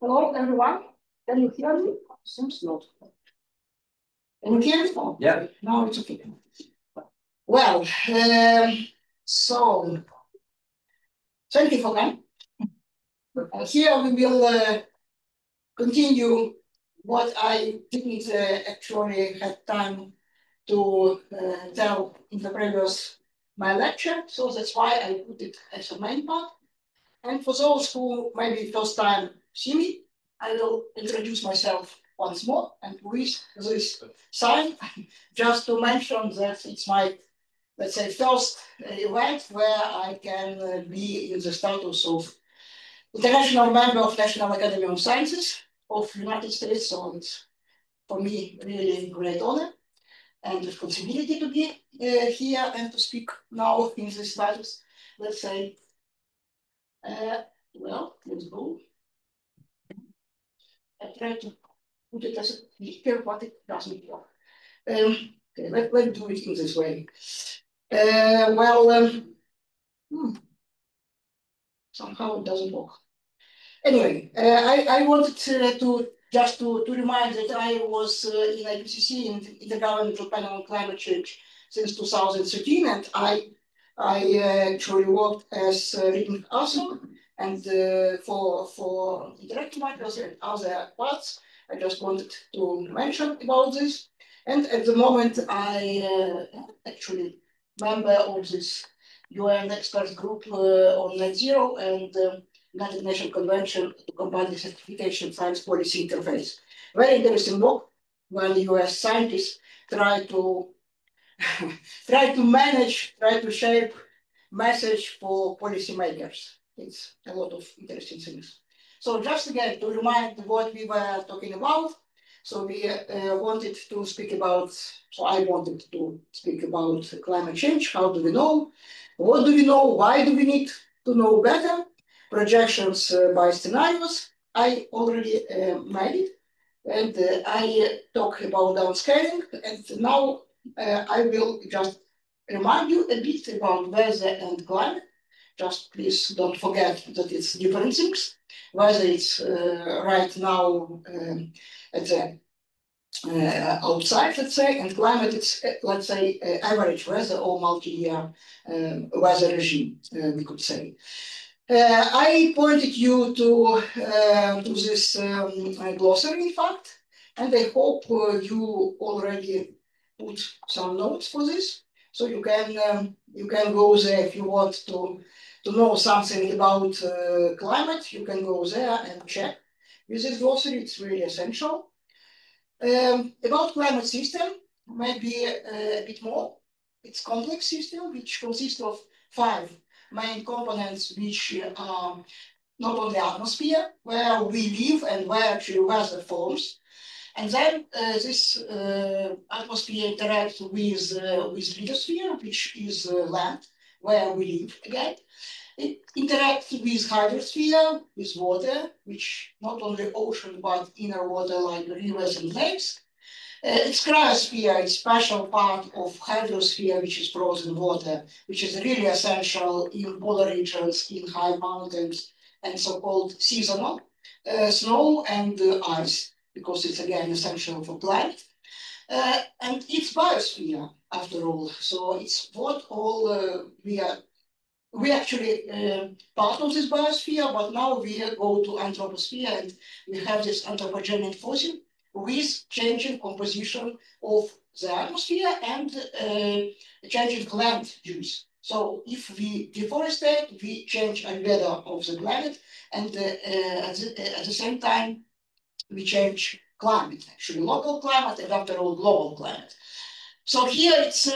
Hello, everyone. Can you hear me? Seems not. Can you hear me? Yeah. Now it's okay. Well, so thank you for coming. Here we will continue what I didn't actually have time to tell in the previous my lecture. So that's why I put it as a main part. And for those who maybe first time see me, I will introduce myself once more and with this sign, just to mention that it's my, let's say, first event where I can be in the status of international member of National Academy of Sciences of United States. So it's for me really great honor and responsibility to be here and to speak now in this status, let's say. Well, let's go. I try to put it as a picture, but it doesn't work. Okay, let's do it in this way. Somehow it doesn't work. Anyway, I wanted to just to remind that I was in IPCC in the Intergovernmental Panel on Climate Change since 2013, and I actually worked as reading author and for interactive materials and other parts. I just wanted to mention about this. And at the moment, I actually member of this UN expert group on net zero and United Nations Convention to combat desertification science policy interface. Very interesting work when US scientists try to manage, try to shape message for policymakers. It's a lot of interesting things. So just again, to remind what we were talking about, so we wanted to speak about, so I wanted to speak about climate change. How do we know? What do we know? Why do we need to know better? Projections by scenarios. I already made it. And I talk about downscaling. And now I will just remind you a bit about weather and climate. Just please don't forget that it's different things. Whether it's right now at the outside, let's say, and climate, it's let's say average weather or multi-year weather regime, we could say. I pointed you to this glossary, in fact, and I hope you already put some notes for this, so you can go there if you want to know something about climate. You can go there and check with this glossary. It's really essential. About climate system, maybe a bit more. It's complex system which consists of 5 main components, which are not only atmosphere, where we live and where actually weather forms. And then this atmosphere interacts with lithosphere, which is land, where we live again. It interacts with hydrosphere, with water, which not only ocean, but inner water like rivers and lakes. It's cryosphere, it's special part of hydrosphere, which is frozen water, which is really essential in polar regions, in high mountains, and so-called seasonal snow and ice, because it's again essential for climate. And it's biosphere, after all. So it's what all we actually part of this biosphere, but now we go to anthroposphere, and we have this anthropogenic fossil with changing composition of the atmosphere and changing land use. So if we deforestate, we change albedo of the planet, and at the same time, we change climate, actually local climate, and after all, global climate. So here it's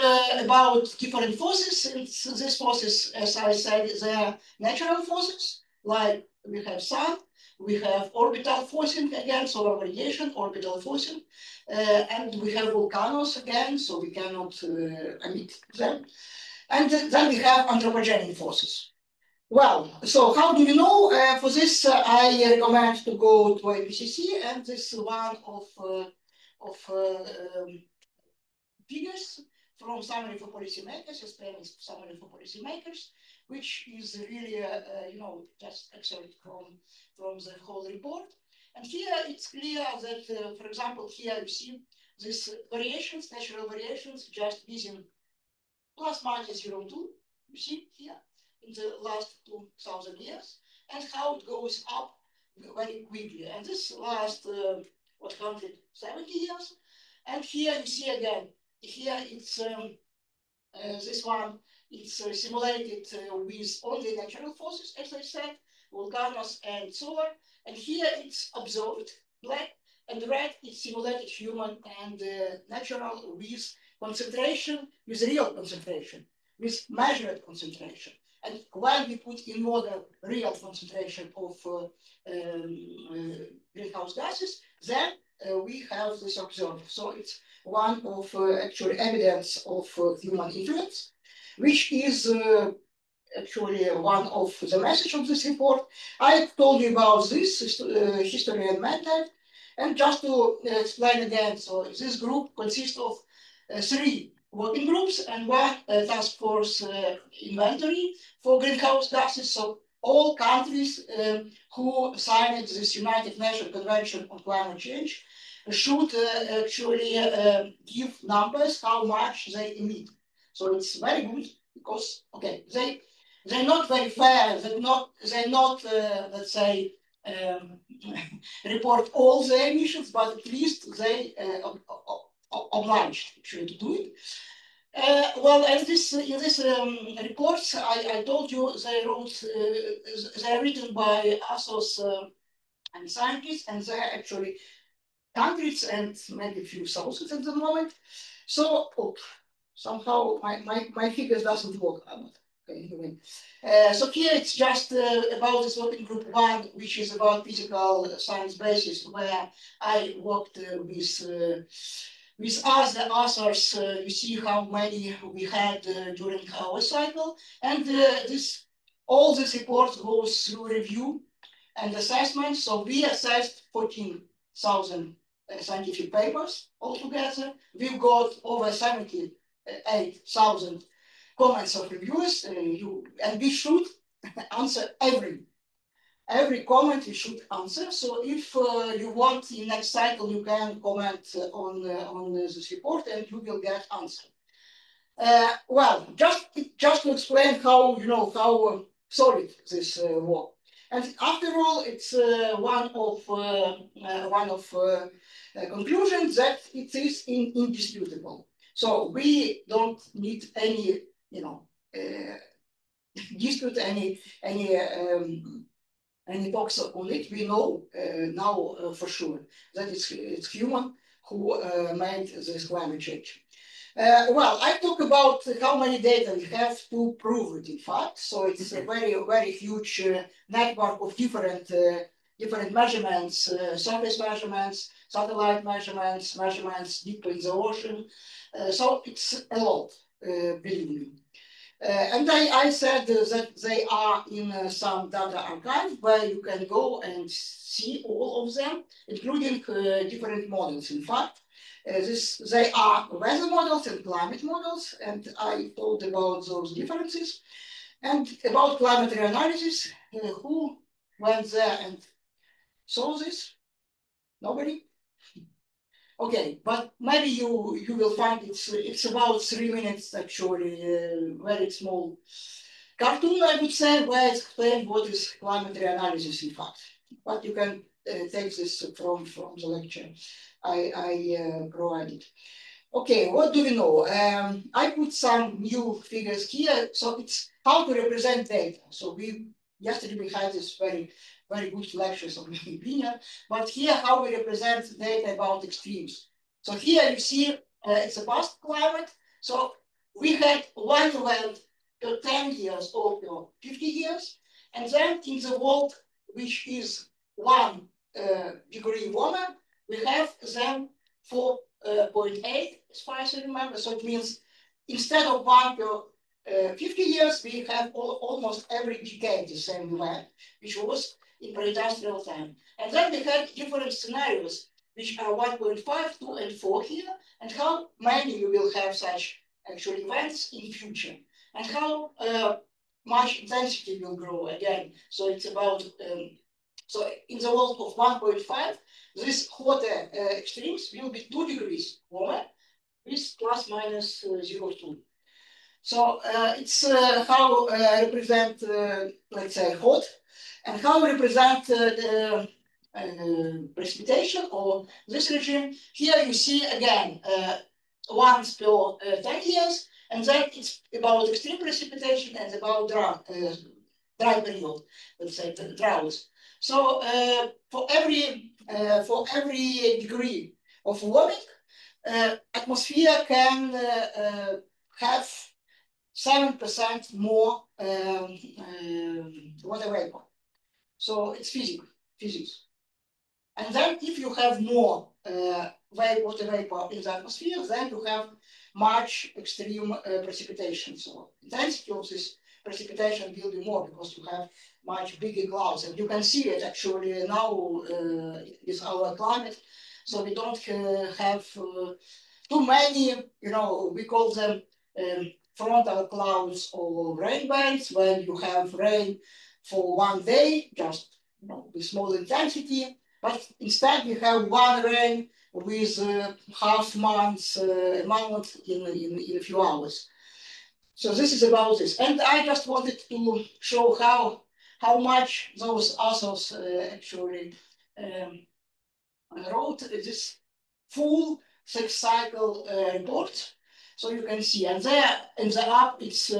about different forces. It's these forces, as I said, they're natural forces, like we have sun, we have orbital forcing again, solar radiation, orbital forcing, and we have volcanoes again, so we cannot emit them. And then we have anthropogenic forces. Well, so how do you know? For this, I recommend to go to IPCC, and this is one of figures from Summary for Policymakers, Spanish Summary for Policymakers, which is really, just excerpt from the whole report. And here it's clear that, for example, here you see these variations, natural variations, just within plus minus 0.2, you see here, in the last 2,000 years, and how it goes up very quickly. And this last 170 years. And here you see again, here it's this one, it's simulated with only natural forces, as I said, volcanoes and solar. And here it's observed black, and red is simulated human and natural with concentration, with real concentration, with measured concentration. And when we put in model real concentration of greenhouse gases, then we have this observed. So it's one of actually evidence of human influence, which is actually one of the message of this report. I told you about this history and mandate, and just to explain again, so this group consists of 3 working groups and 1 task force inventory for greenhouse gases. So all countries who signed this United Nations Convention on Climate Change should actually give numbers how much they emit. So it's very good because okay, they're not very fair. They're not let's say report all the emissions, but at least they obliged actually to do it. Well, and this in this reports, I told you they wrote, they're written by authors and scientists, and they're actually hundreds and maybe a few thousands at the moment. So somehow my figures doesn't work. Okay, anyway. So here it's just about this working group 1, which is about physical science basis, where I worked with other authors. You see how many we had during our cycle, and all this report goes through review and assessment. So we assessed 14,000 scientific papers altogether. We've got over 78,000 comments of reviewers, and we should answer every comment you should answer. So if you want in next cycle, you can comment on this report, and you will get answer. Well, just to explain how how solid this work. And after all, it's one of conclusions that it is indisputable. So we don't need any dispute any talks on it. We know now for sure that it's human who made this climate change. Well, I talk about how many data we have to prove it, in fact. So it's a very huge network of different measurements, surface measurements, satellite measurements, measurements deep in the ocean. So it's a lot, believe me. And I said that they are in some data archive where you can go and see all of them, including different models. In fact, they are weather models and climate models, and I told about those differences. And about climate analysis, who went there and saw this? Nobody? Okay, but maybe you will find it's about 3 minutes actually, very small cartoon, I would say, where it's explained what is climate analysis in fact. But you can take this from the lecture I provided. Okay, what do we know? I put some new figures here. So it's how to represent data. So yesterday we had this very good lectures on my opinion, but here how we represent data about extremes. So here you see it's a past climate. So we had one event per 10 years or per 50 years, and then in the world, which is 1 degree warmer, we have then 4.8 as far as I remember. So it means instead of 1 per 50 years, we have almost every decade the same event, which was in pre-industrial time. And then we had different scenarios, which are 1.5, 2, and 4 here, and how many you will have such actual events in future, and how much intensity will grow again. So it's about, so in the world of 1.5, these hotter extremes will be 2 degrees warmer with plus minus 0.2. So it's how represent, let's say, hot, and how represent the precipitation or this regime. Here you see again once per 10 years, and then it's about extreme precipitation and about dry period, let's say, the droughts. So for every degree of warming, atmosphere can have 7% more water vapor. So it's physics. And then if you have more water vapor in the atmosphere, then you have much extreme precipitation. So intensity of this precipitation will be more because you have much bigger clouds. And you can see it actually now with our climate. So we don't have too many, we call them frontal clouds or rain bands, when you have rain for one day, just with small intensity, but instead we have one rain with half month's amount in a few hours. So this is about this. And I just wanted to show how much those authors actually wrote this full 6-cycle report. So you can see, and there in the app it's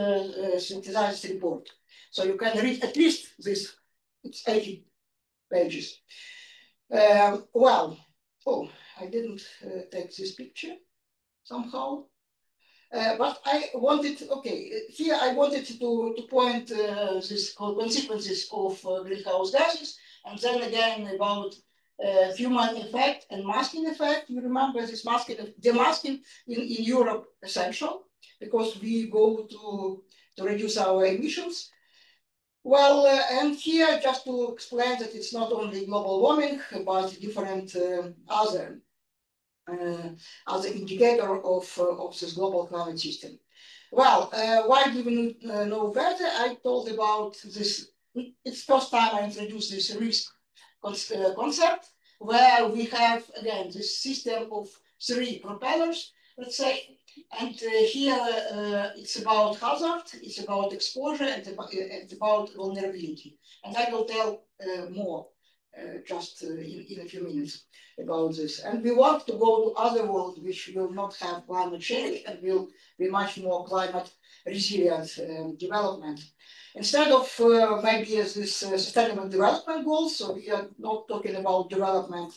synthesized report. So you can read at least this, it's 80 pages. Well, oh, I didn't take this picture somehow. But I wanted, okay, here I wanted to point these consequences of greenhouse gases, and then again about human effect and masking effect. You remember this masking, demasking in Europe essential, because we go to reduce our emissions. Well, and here just to explain that it's not only global warming, but different other indicator of this global climate system. Well, why do we know better? I told about this. It's first time I introduced this risk concept, where we have, again, this system of 3 propellers, let's say, and here it's about hazard, it's about exposure, and about vulnerability. And I will tell more just in a few minutes about this. And we want to go to other world which will not have climate change and will be much more climate resilient development. Instead of maybe as this sustainable development goals, so we are not talking about development,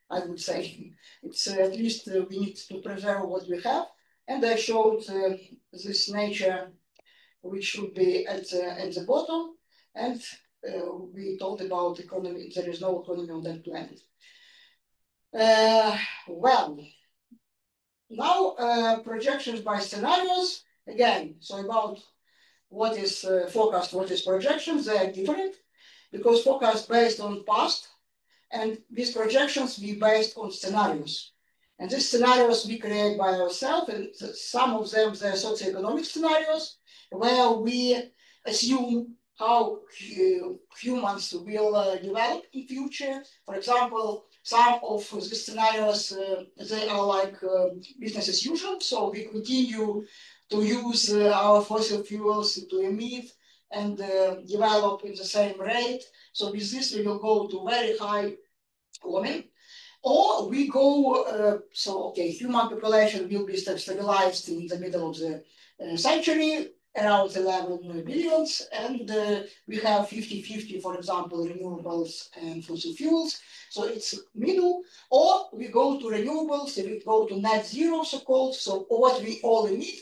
I would say. It's at least we need to preserve what we have. And I showed this nature, which should be at the bottom. And we talked about economy. There is no economy on that planet. Well, now projections by scenarios. Again, so about what is forecast, what is projections, they are different, because forecast based on past, and these projections be based on scenarios. And these scenarios we create by ourselves, and some of them they're socioeconomic scenarios, where we assume how humans will develop in future. For example, some of these scenarios, they are like business as usual. So we continue to use our fossil fuels to emit and develop in the same rate. So with this, we will go to very high warming. Or we go, so okay, human population will be stabilized in the middle of the century, around 11 billions, and we have 50-50, for example, renewables and fossil fuels. So it's middle, or we go to renewables, we go to net zero, so-called, so what we all emit,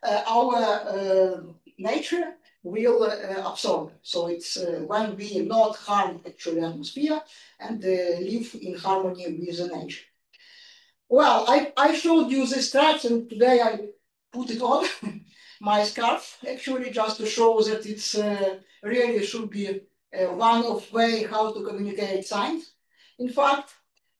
our nature will absorb. So it's when we not harm actually atmosphere and live in harmony with the nature. Well, I showed you this tracks, and today I put it on my scarf, actually, just to show that it's really should be one of way how to communicate science, in fact.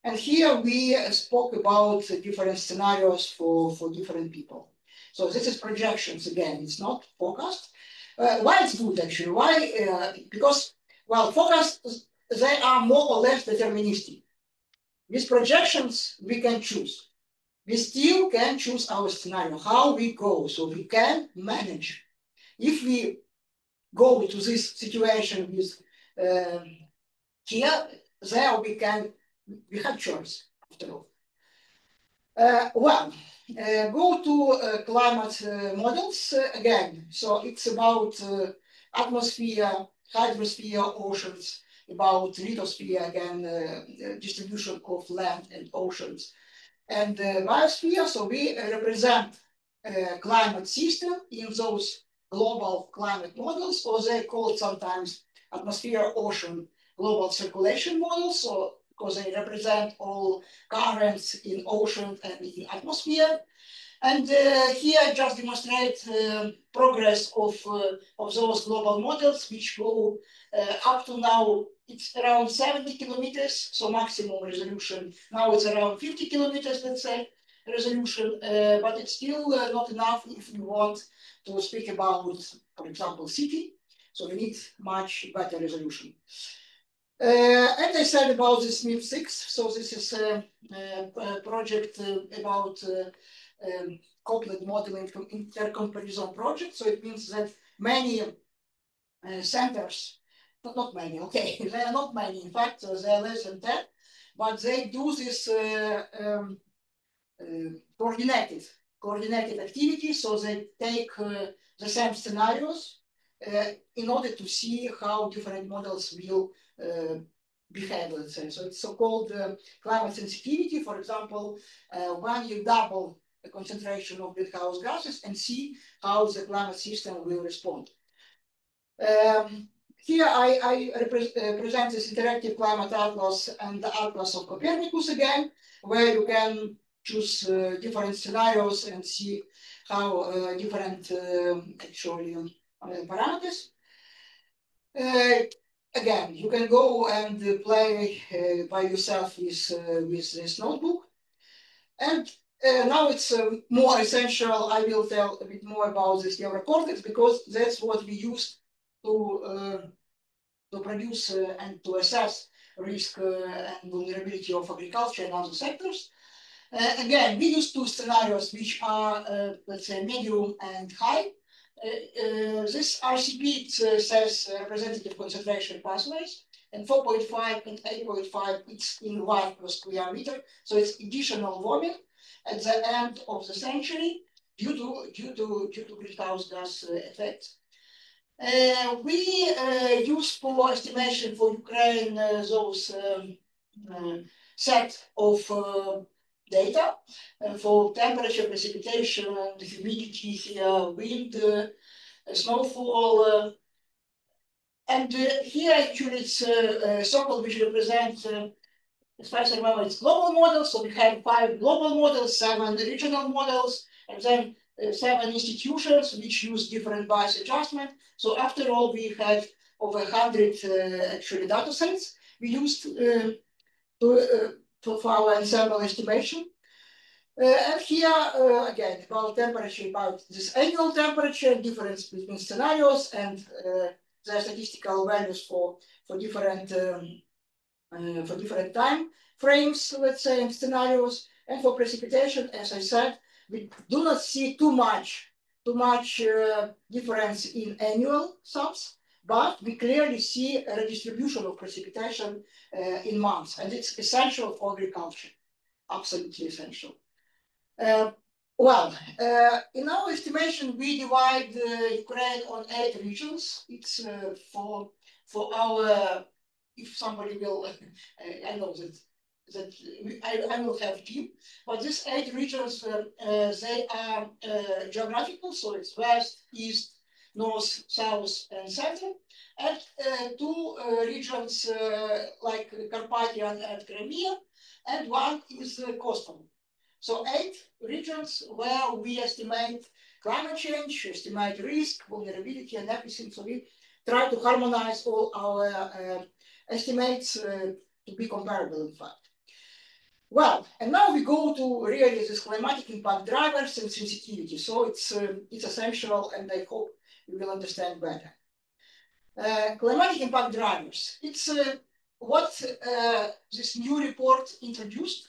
And here we spoke about different scenarios for different people. So this is projections again, it's not forecast. Why it's good actually? Why? Because, well, forecasts, they are more or less deterministic. With projections, we can choose. We still can choose our scenario, how we go, so we can manage. If we go to this situation with here, there we have choice after all. Go to climate models again. So it's about atmosphere, hydrosphere, oceans, about lithosphere, again, distribution of land and oceans, and biosphere. So we represent climate system in those global climate models, or they call it sometimes atmosphere, ocean, global circulation models. So because they represent all currents in ocean and in atmosphere. And here I just demonstrate progress of those global models, which go up to now, it's around 70 kilometers, so maximum resolution. Now it's around 50 kilometers, let's say, resolution, but it's still not enough if you want to speak about, for example, city. So we need much better resolution. And I said about this MIP6, so this is a project about couplet modeling intercomparison project. So it means that many centers, not many, okay, they are not many, in fact, they are less than 10, but they do this coordinated activity. So they take the same scenarios in order to see how different models will behave, let's say. So it's so-called climate sensitivity. For example, when you double the concentration of greenhouse gases and see how the climate system will respond. Here I present this interactive climate atlas and the atlas of Copernicus again, where you can choose different scenarios and see how different actually parameters. Again, you can go and play by yourself with this notebook. And now it's more essential. I will tell a bit more about this neurocortex because that's what we use to produce and to assess risk and vulnerability of agriculture and other sectors. Again, we use two scenarios which are, let's say, medium and high. This RCP says representative concentration pathways, and 4.5 and 8.5 it's in watt per square meter, so it's additional warming at the end of the century due to greenhouse gas effects. We use for estimation for Ukraine those set of data for temperature, precipitation, and humidity, wind, snowfall. And here actually it's a circle which represents, as far as I remember, it's global models. So we have 5 global models, 7 regional models, and then 7 institutions which use different bias adjustment. So after all, we have over 100 actually data sets we used for our ensemble estimation. And here, again, about temperature, about this annual temperature, difference between scenarios, and the statistical values for different time frames, let's say, and scenarios. And for precipitation, as I said, we do not see too much difference in annual sums, but we clearly see a redistribution of precipitation in months, and it's essential for agriculture, absolutely essential. In our estimation, we divide Ukraine on 8 regions. It's for our, if somebody will, I know that I will have team, but these 8 regions, they are geographical, so it's west, east, north, south, and central, and 2 regions like Carpathian and Crimea, and 1 is coastal. So 8 regions where we estimate climate change, estimate risk, vulnerability, and everything. So we try to harmonize all our estimates to be comparable, in fact. Well, and now we go to really this climatic impact drivers and sensitivity. So it's essential, and I hope you will understand better. Climatic impact drivers. It's what this new report introduced.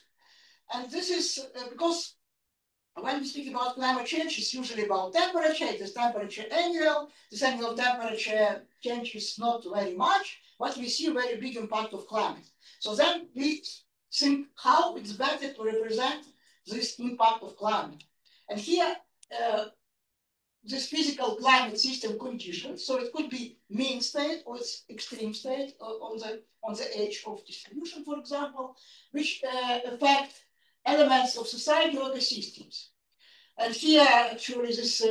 And this is because when we speak about climate change, it's usually about temperature. It is temperature annual. This annual temperature change is not very much, but we see a very big impact of climate. So then we think how it's better to represent this impact of climate. And here, this physical climate system conditions, so it could be mean state or its extreme state on the edge of distribution, for example, which affect elements of society or ecosystems. And here, actually, this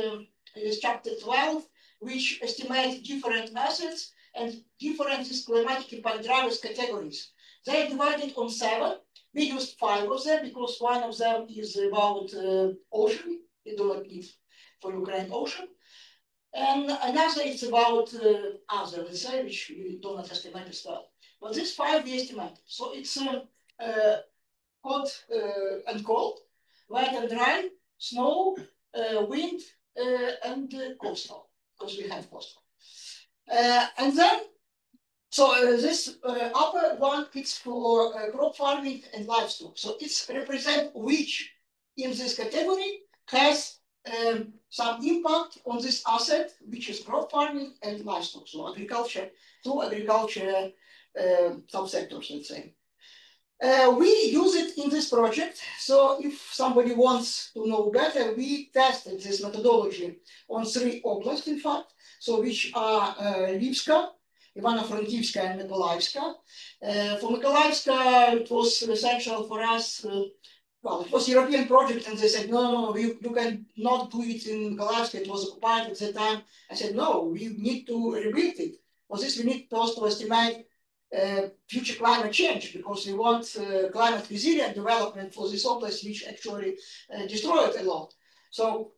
is chapter 12, which estimates different assets and different climatic impact drivers categories. They are divided on 7. We used 5 of them because one of them is about ocean. We do not need for Ukraine ocean. And another is about other, let's say, which we do not estimate as well. But these 5 we estimate. So it's hot and cold, wet and dry, snow, wind, and coastal, because we have coastal. And then, so this upper one is for crop farming and livestock. So it's represent which in this category has some impact on this asset, which is crop farming and livestock. So agriculture, 2 agriculture subsectors, let's say. We use it in this project. So if somebody wants to know better, we tested this methodology on 3 oblasts, in fact, so which are Lvivska, Ivano-Frankivska, and Mykolaiivska. For Mykolaiivska, it was essential for us. Well, it was a European project, and they said, no, you can not do it in Mykolaiivska. It was occupied at the time. I said, no, we need to rebuild it. For this, we need to also estimate future climate change, because we want climate resilient development for this oblast, which actually destroyed a lot. So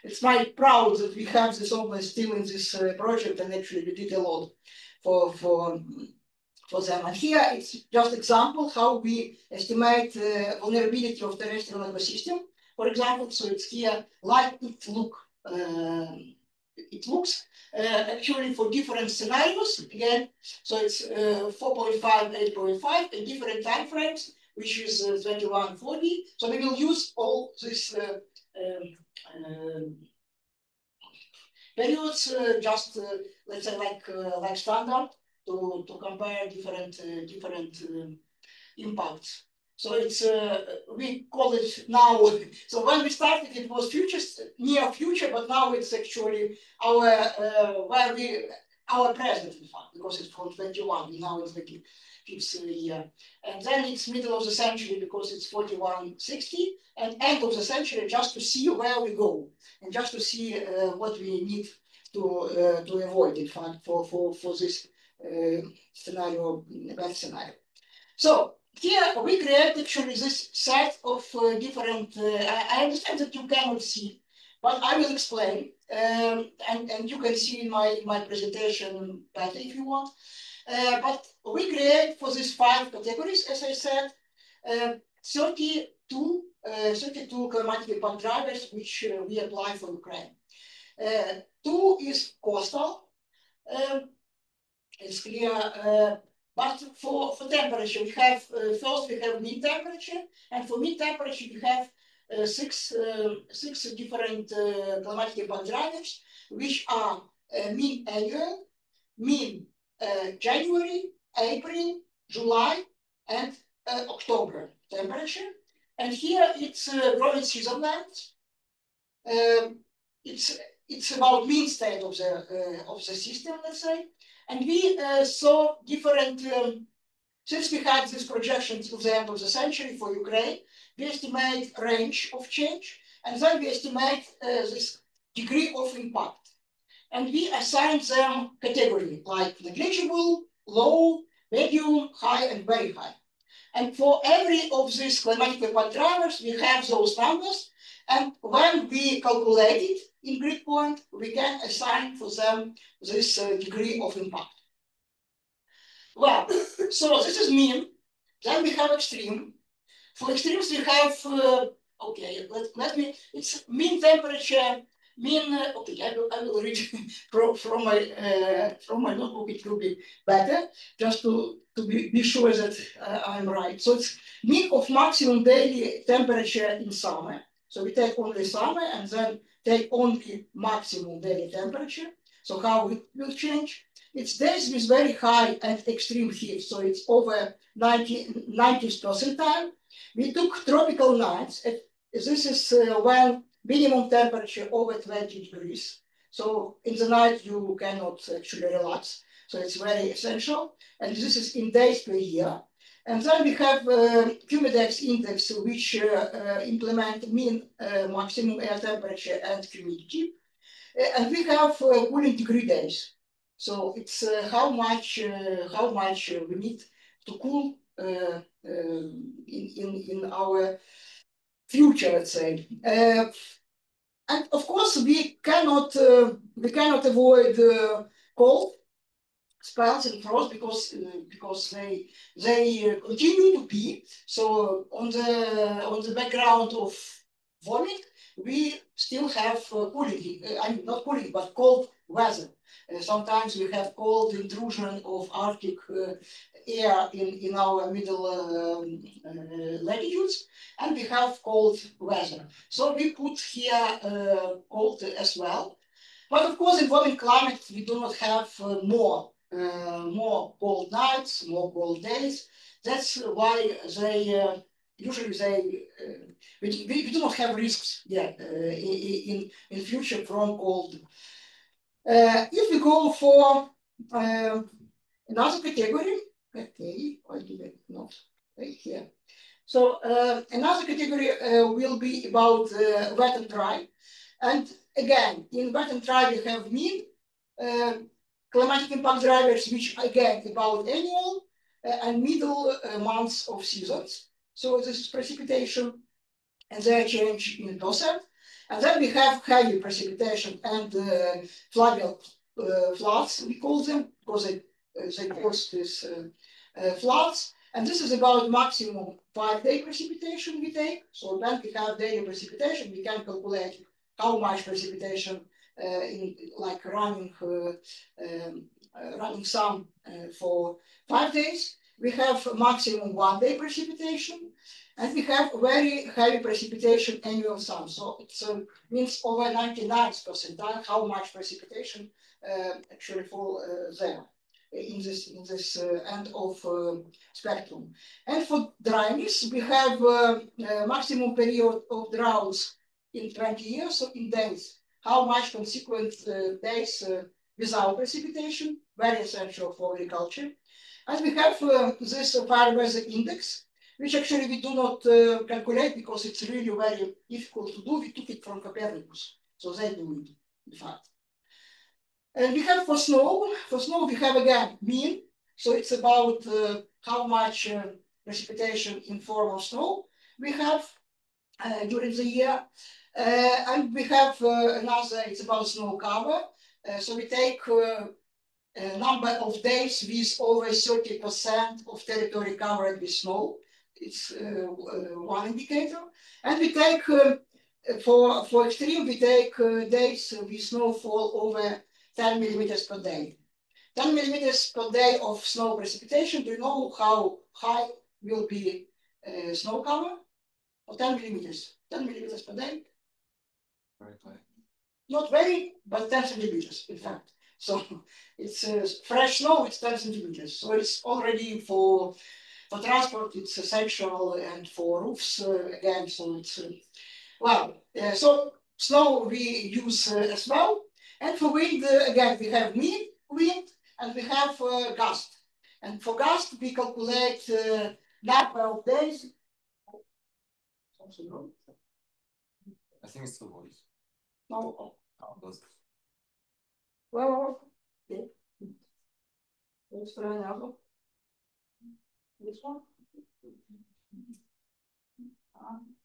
it's my proud that we have this oblast still in this project, and actually we did a lot for them. And here it's just example how we estimate vulnerability of terrestrial ecosystem. For example, so it's here like it looks actually for different scenarios again. So it's 4.5, 8.5 in different time frames, which is 21, 40. So we will use all these periods just let's say like standard to compare different impacts. So it's we call it now. So when we started, it was near future, but now it's actually our our present, in fact, because it's from 21. Now it's the 5th year, and then it's middle of the century because it's 4160, and end of the century just to see where we go and just to see what we need to avoid, in fact, for this scenario, bad scenario. So here we create actually this set of different, I understand that you cannot see, but I will explain, and you can see in my presentation better if you want. But we create for these 5 categories, as I said, 32 climatic impact drivers, which we apply for Ukraine. 2 is coastal. It's clear. But for temperature, we have first we have mean temperature, and for mean temperature we have 6 different climatic impact drivers, which are mean annual, mean January, April, July, and October temperature. And here it's growing season length. It's about mean state of the system, let's say. And we saw different, since we had this projection till the end of the century for Ukraine, we estimate range of change, and then we estimate this degree of impact. And we assign them category, like negligible, low, medium, high, and very high. And for every of these climatic impact drivers, we have those numbers. And when we calculate it in grid point, we can assign for them this degree of impact. Well, so this is mean. Then we have extreme. For extremes, we have, okay, it's mean temperature, okay, I will read from my notebook, it will be better, just to be sure that I'm right. So it's mean of maximum daily temperature in summer. So we take only summer and then take only maximum daily temperature. So how it will change? It's days with very high and extreme heat. So it's over 90th percentile. We took tropical nights. This is when minimum temperature over 20 degrees. So in the night, you cannot actually relax. So it's very essential. And this is in days per year. And then we have Humidex index, which implement mean maximum air temperature and humidity. And we have cooling degree days. So it's how much we need to cool in our future, let's say. And of course, we cannot avoid cold spells and frost because they continue to be. So on the background of vomit, we still have cooling. I mean, not cooling, but cold weather. Sometimes we have cold intrusion of Arctic air in our middle latitudes, and we have cold weather. So we put here cold as well. But of course, in warming climate, we do not have more cold nights, more cold days. That's why they usually we do not have risks yet in future from cold. If we go for another category, okay, I did it not right here. So another category will be about wet and dry. And again, in wet and dry, we have mean climatic impact drivers, which again about annual and middle months of seasons. So this is precipitation and their change in percent. And then we have heavy precipitation and fluvial floods, we call them, because they cause these floods. And this is about maximum 5-day precipitation we take. So when we have daily precipitation, we can calculate how much precipitation in like running sum for 5 days. We have maximum 1-day precipitation, and we have very heavy precipitation annual sum. So it means over 99th percentile how much precipitation actually fall there in this end of spectrum. And for dryness, we have maximum period of droughts in 20 years, so in days. How much consequent days without precipitation, very essential for agriculture. And we have this fire weather index, which actually we do not calculate because it's really very difficult to do. We took it from Copernicus, so they do it, in fact. And we have for snow we have again mean, so it's about how much precipitation in form of snow we have during the year. And we have another, it's about snow cover. So we take a number of days with over 30% of territory covered with snow. It's one indicator. And we take, for extreme, we take days with snowfall over 10 millimeters per day. 10 millimeters per day of snow precipitation. Do you know how high will be snow cover? Or 10 millimeters. 10 millimeters per day. Very high. Not very, but 10 centimeters, in fact. So it's fresh snow, it's 10 centimeters. So it's already for transport, it's essential, and for roofs, again, so it's, so snow we use as well. And for wind, again, we have wind, and we have gust. And for gust, we calculate number of days. Something wrong? I think it's the voice. No. Oh, those. Well, okay. Let's try another. This one?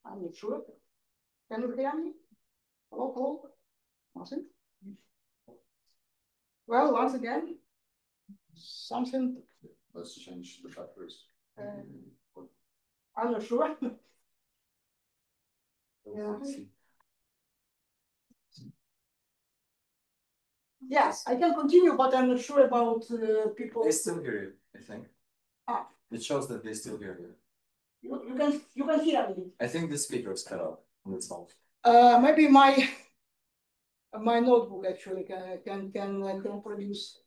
I'm not sure. Can you hear me? Hello, hello? Nothing. Well, once again, something. Let's change the factors. I'm not sure. Yeah. Yes, I can continue, but I'm not sure about people. They still hear you, I think. Ah. It shows that they still hear you. You can hear me. I think the speaker is cut off on itself. Maybe my notebook actually can produce.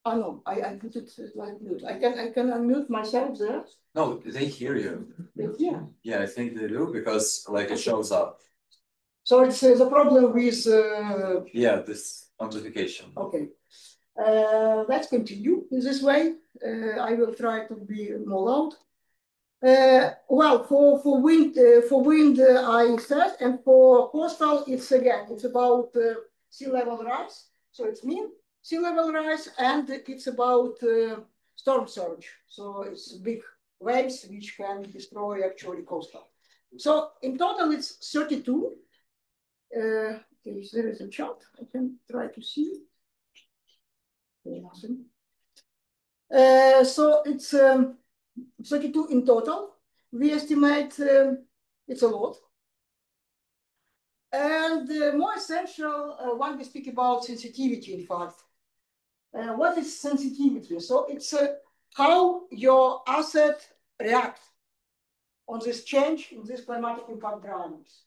Oh no, I put it like mute. I can unmute myself there. No, they hear you. They hear. Yeah, I think they do because like it shows up. So it's the problem with. Yeah, this amplification. Okay. Let's continue in this way. I will try to be more loud. Well, for wind, I said, and for coastal, it's about sea level rise. So it's mean sea level rise, and it's about storm surge. So it's big waves which can destroy actually coastal. So in total, it's 32. If there is a chart, I can try to see. Nothing. So it's 32 in total. We estimate it's a lot. And more essential, when we speak about sensitivity, in fact, what is sensitivity? So it's how your asset reacts on this change in these climatic impact drivers.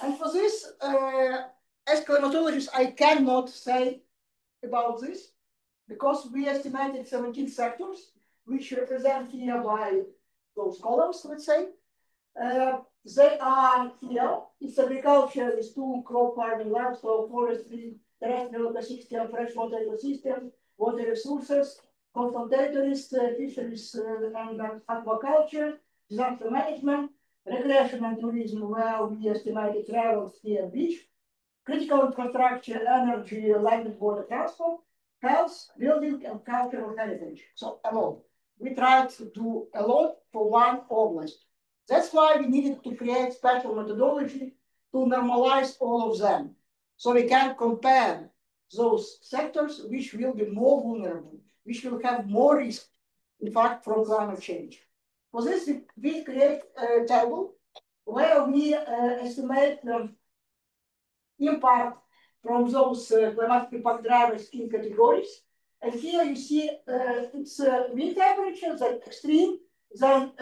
And for this, as climatologist, I cannot say about this because we estimated 17 sectors, which represent here by those columns, let's say. They are here. It's agriculture with two crop farming, livestock, forestry, terrestrial ecosystem, freshwater ecosystem, water resources, coastal territories, fisheries and aquaculture, disaster management, recreation and tourism, where we estimated travel, ski and beach, critical infrastructure, energy, land border transport, health, building, and cultural heritage. So a lot. We tried to do a lot for one oblast. That's why we needed to create special methodology to normalize all of them. So we can compare those sectors which will be more vulnerable, which will have more risk, in fact, from climate change. For this, we create a table where we estimate the impact from those climatic impact drivers in categories. And here you see it's mean temperatures at extreme, then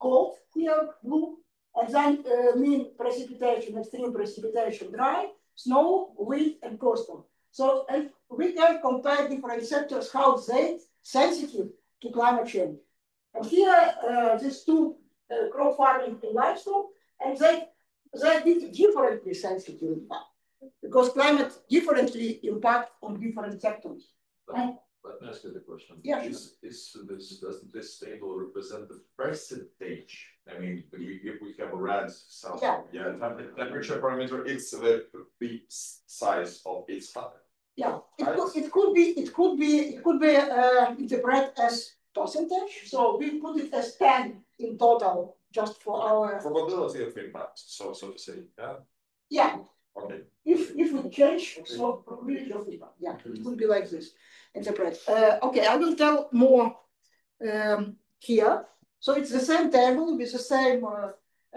cold here, blue, and then mean precipitation, extreme precipitation, dry, snow, wind, and coastal. So and we can compare different sectors, how they sensitive to climate change. And here, these two crop farming and livestock, and they differently sensitive because climate differently impact on different sectors. Let me ask you the question. Yeah, Doesn't this table represent the percentage? I mean, if we have a red cell, temperature parameter, it's the size of its height. Yeah, it could be interpreted as percentage. So we put it as 10 in total, just for our probability of impact. So to say, yeah. Yeah. Okay. If we change, so probability of impact. Yeah, it would be like this. Interpret. Okay, I will tell more here. So it's the same table with the same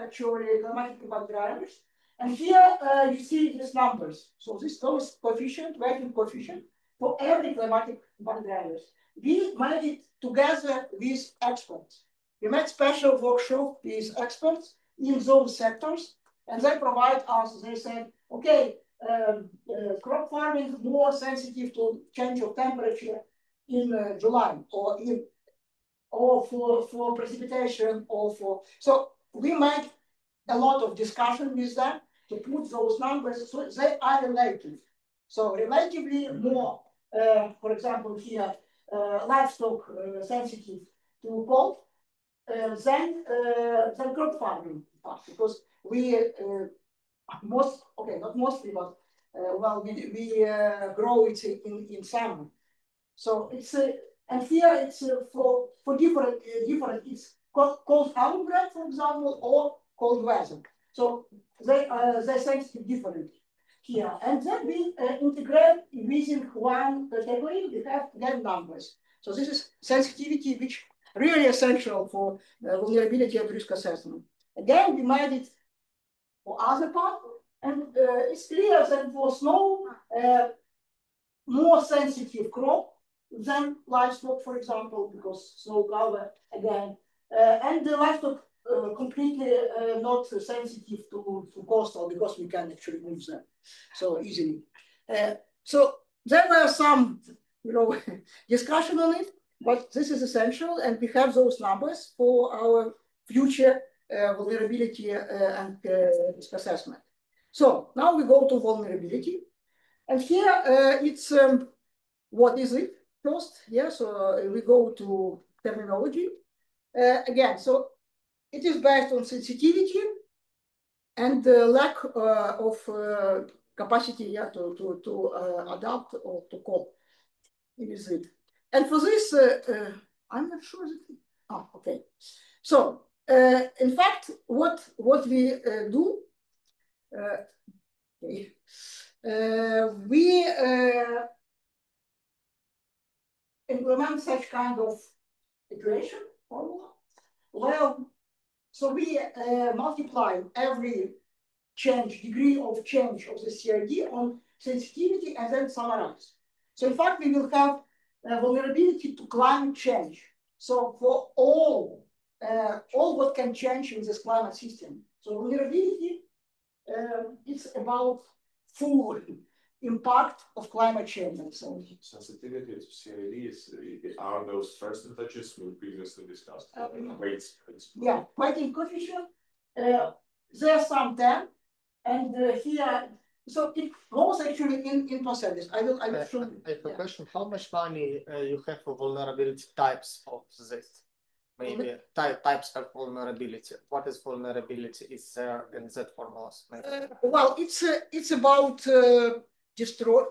actually climatic impact drivers. And here you see these numbers. So this those coefficient, weighting coefficient for every climatic impact drivers. We made it together with experts. We made special workshop with experts in those sectors, and they provide us. They said, okay, crop farming more sensitive to change of temperature in July or for precipitation or for. So we made a lot of discussion with them to put those numbers so they are relative. So relatively more, for example, here livestock sensitive to cold than crop farming, because we not mostly, but well, we grow it in summer. So it's and here it's for different it's cold bread, for example, or cold weather. So they sensitive differently. here. And then we integrate using one category, we have then numbers. So this is sensitivity, which really essential for vulnerability and risk assessment. Again, we made it for other part, and it's clear that for snow, more sensitive crop than livestock, for example, because snow cover again, and the livestock completely not sensitive to coastal because we can actually move them so easily. So there were some, discussion on it, but this is essential, and we have those numbers for our future vulnerability and risk assessment. So now we go to vulnerability. And here it's what is it first? Yeah, so we go to terminology. Again, so it is based on sensitivity and the lack of capacity to adapt or to cope with it. And for this, I'm not sure that. Oh, okay. So in fact, what we do, okay. We implement such kind of equation formula. Well, so we multiply every degree of change of the CRD on sensitivity and then summarize. So in fact, we will have vulnerability to climate change. So for all what can change in this climate system. So vulnerability, it's about full impact of climate change. So sensitivity to CID are those percentages we previously discussed. Weights. Yeah, weighting coefficient. There are some 10, and here, so it goes actually in percentage. I will show you. I have a question. How much money you have for vulnerability types of this? Maybe types of vulnerability. What is vulnerability? Is there in that formulas? Well, it's about destroy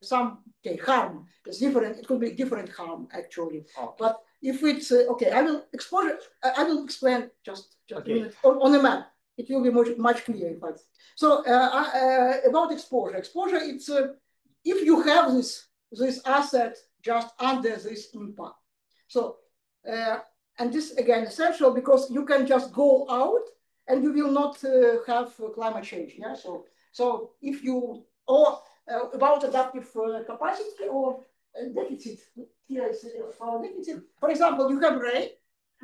some harm. It's different. It could be different harm actually. Okay. But if it's okay, I will explain just okay. on the map. It will be much clearer, in fact. So about exposure. Exposure, it's if you have this asset just under this impact. So and this again essential because you can just go out and you will not have climate change. Yeah. So if you about adaptive capacity or deficit. Here is deficit. For example, you have rain.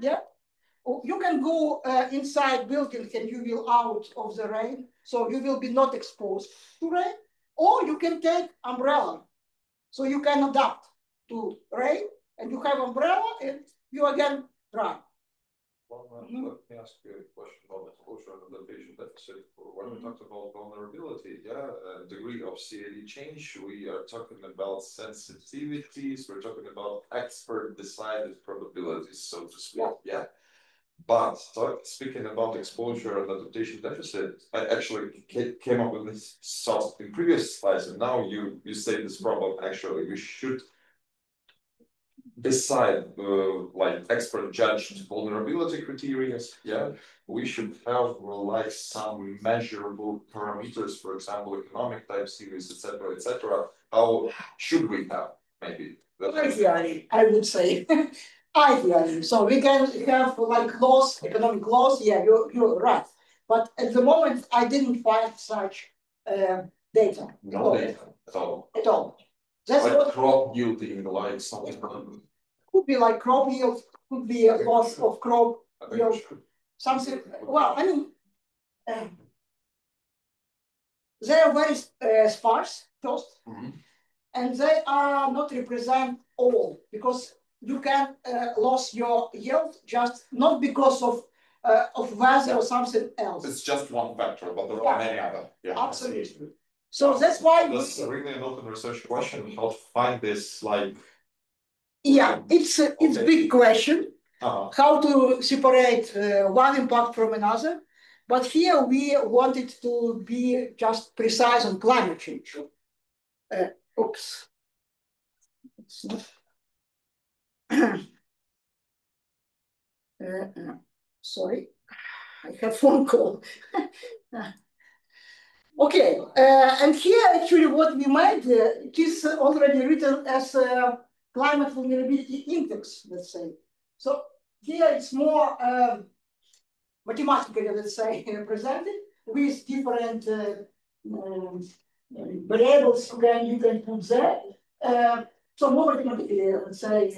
Yeah. You can go inside building and you will out of the rain, so you will be not exposed to rain. Or you can take umbrella, so you can adapt to rain, and you have umbrella, and you again dry. Well, let me ask you a question about exposure and adaptation deficit. When we talked about vulnerability, degree of CAD change, we are talking about sensitivities, we're talking about expert decided probabilities, so to speak. Yeah. But speaking about exposure and adaptation deficit, I actually came up with this thought in previous slides, and now you say this problem. Actually, we should decide like expert judged vulnerability criteria. Yeah, we should have like some measurable parameters, for example, economic type series, etc., etc. How should we have maybe? Ideally, I would say. Ideally, so we can have like loss, economic loss. Yeah, you're right. But at the moment, I didn't find such data. No data at all. At all. That's like what crop yielding, like something. Could be like crop yield, could be a loss of crop yield, something. Well, I mean, they are very sparse first, and they are not represent all because you can lose your yield just not because of weather or something else. It's just one factor, but there are many other. Yeah, absolutely. So that's why that's really an open research question. How to find this like? Yeah, it's a big question. How to separate one impact from another. But here we wanted to be just precise on climate change. Oops. Sorry, I have phone call. Okay, and here actually what we made, it is already written as a climate vulnerability index, let's say. So here it's more mathematically, let's say, presented with different variables you can put there. So more mathematically, let's say,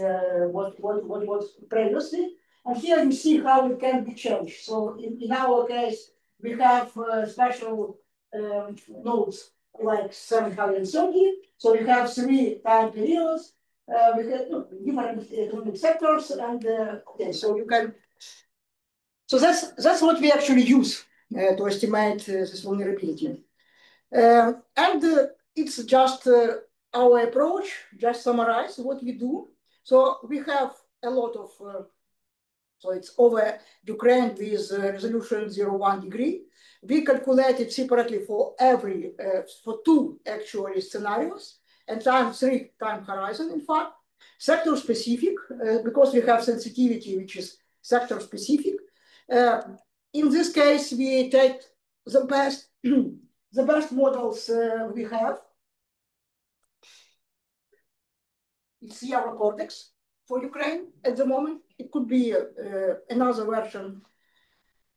what was previously. And here you see how it can be changed. So in our case, we have special nodes like 730. So we have 3 time periods. We have different economic sectors, and okay, so you can. So that's what we actually use to estimate this vulnerability. And it's just our approach, just summarize what we do. So we have a lot of, so it's over Ukraine with resolution 0.1 degree. We calculated separately for every, for 2 actually scenarios and 3 time horizon, in fact, sector specific, because we have sensitivity, which is sector specific. In this case, we take the best, the best models we have. It's Euro Cortex for Ukraine at the moment. It could be another version,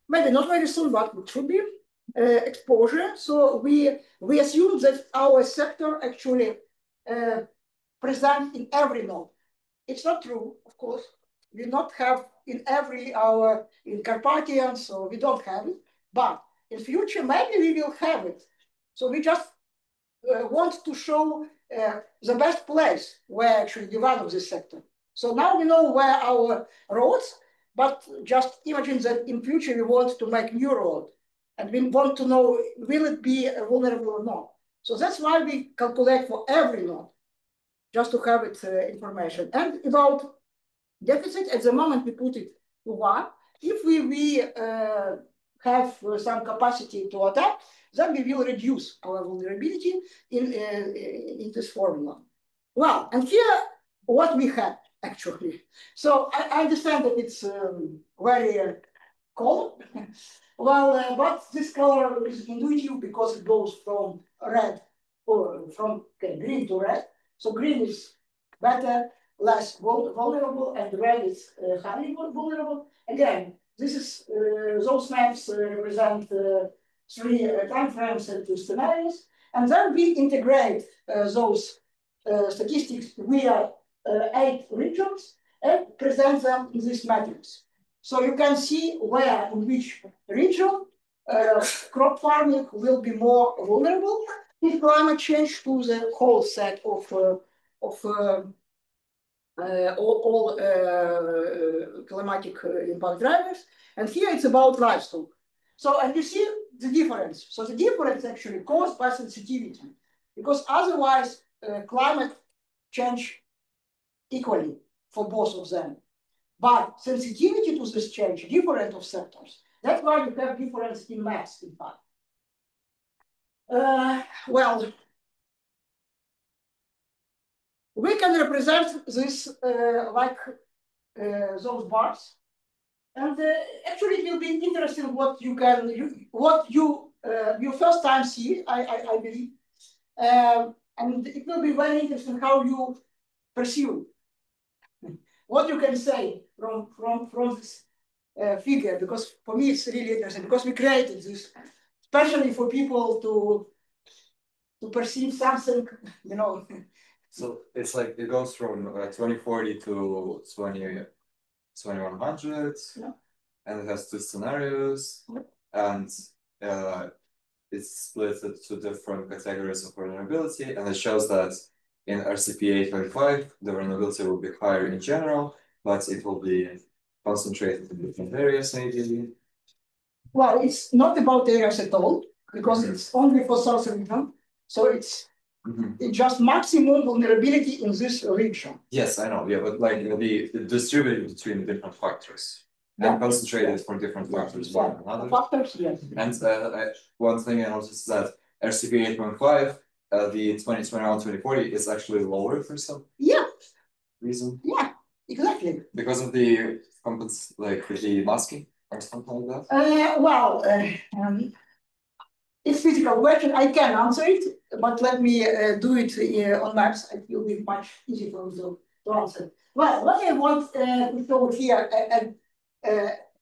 maybe not very soon, but it should be exposure. So we assume that our sector actually present in every node. It's not true, of course. We not have in every our in Carpathian, so we don't have it. But in future, maybe we will have it. So we just want to show the best place where actually develop this sector. So now we know where our roads, but just imagine that in future we want to make new road, and we want to know will it be vulnerable or not. So that's why we calculate for every node, just to have it information. And about deficit, at the moment we put it to 1. If we have some capacity to attack, then we will reduce our vulnerability in this formula. Well, and here what we have actually. So I understand that it's very cold. Well, but this color is intuitive because it goes from red or from green to red. So green is better, less vulnerable, and red is highly vulnerable. Again, this is those maps represent 3 time frames and 2 scenarios, and then we integrate those statistics via 8 regions and present them in this matrix. So you can see where in which region crop farming will be more vulnerable to climate change, to the whole set of all climatic impact drivers. And here it's about livestock. So, and you see the difference. So the difference actually caused by sensitivity, because otherwise climate change equally for both of them. But sensitivity to this change, different of sectors. That's why you have difference in mass, in fact. Well, we can represent this like those bars. And actually, it will be interesting what you can, what you first time see, I believe. And it will be very interesting how you pursue what you can say from this figure, because for me it's really interesting, because we created this especially for people to perceive something, you know. So it's like it goes from 2040 to 2100, Yeah. and it has 2 scenarios, Yeah. and it's split into different categories of vulnerability, and it shows that in RCPA 25, the vulnerability will be higher in general, but it will be concentrated in different areas, maybe. Well, it's not about areas at all, because it's only for South region. So it's just maximum vulnerability in this region. Yes, I know. Yeah, but like the distributed between different factors and concentrated for different factors. One another. Factors, yes. And one thing I noticed is that RCP 8.5, the 2021-2040 is actually lower for some reason. Yeah, exactly. Because of the like the masking or something like that. It's physical question. I can answer it, but let me do it on maps. It will be much easier for me to answer. Well, what I want to show here,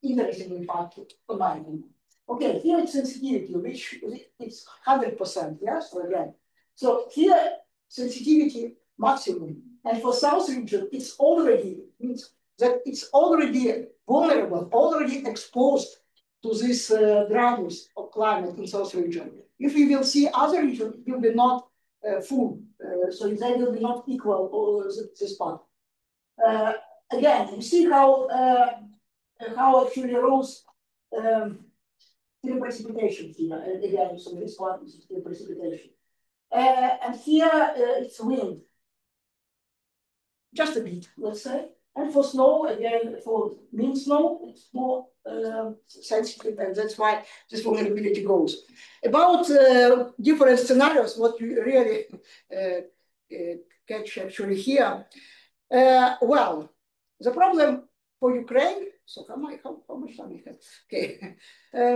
interesting part on my opinion. Okay, here it's sensitivity, which it's 100%. Yes, so again. So here sensitivity maximum, and for south region, it's already means that it's already vulnerable, already exposed to these drivers of climate in south region. If we will see other region, it will be not full, so they will be not equal all this part. Again, you see how actually rose precipitation here. And again, so this one is precipitation. And here it's wind. Just a bit, let's say. And for snow, again, for mean snow, it's more sensitive, and that's why this vulnerability goes. About different scenarios, what you really catch actually here. Well, the problem for Ukraine, so how much time we have? Okay.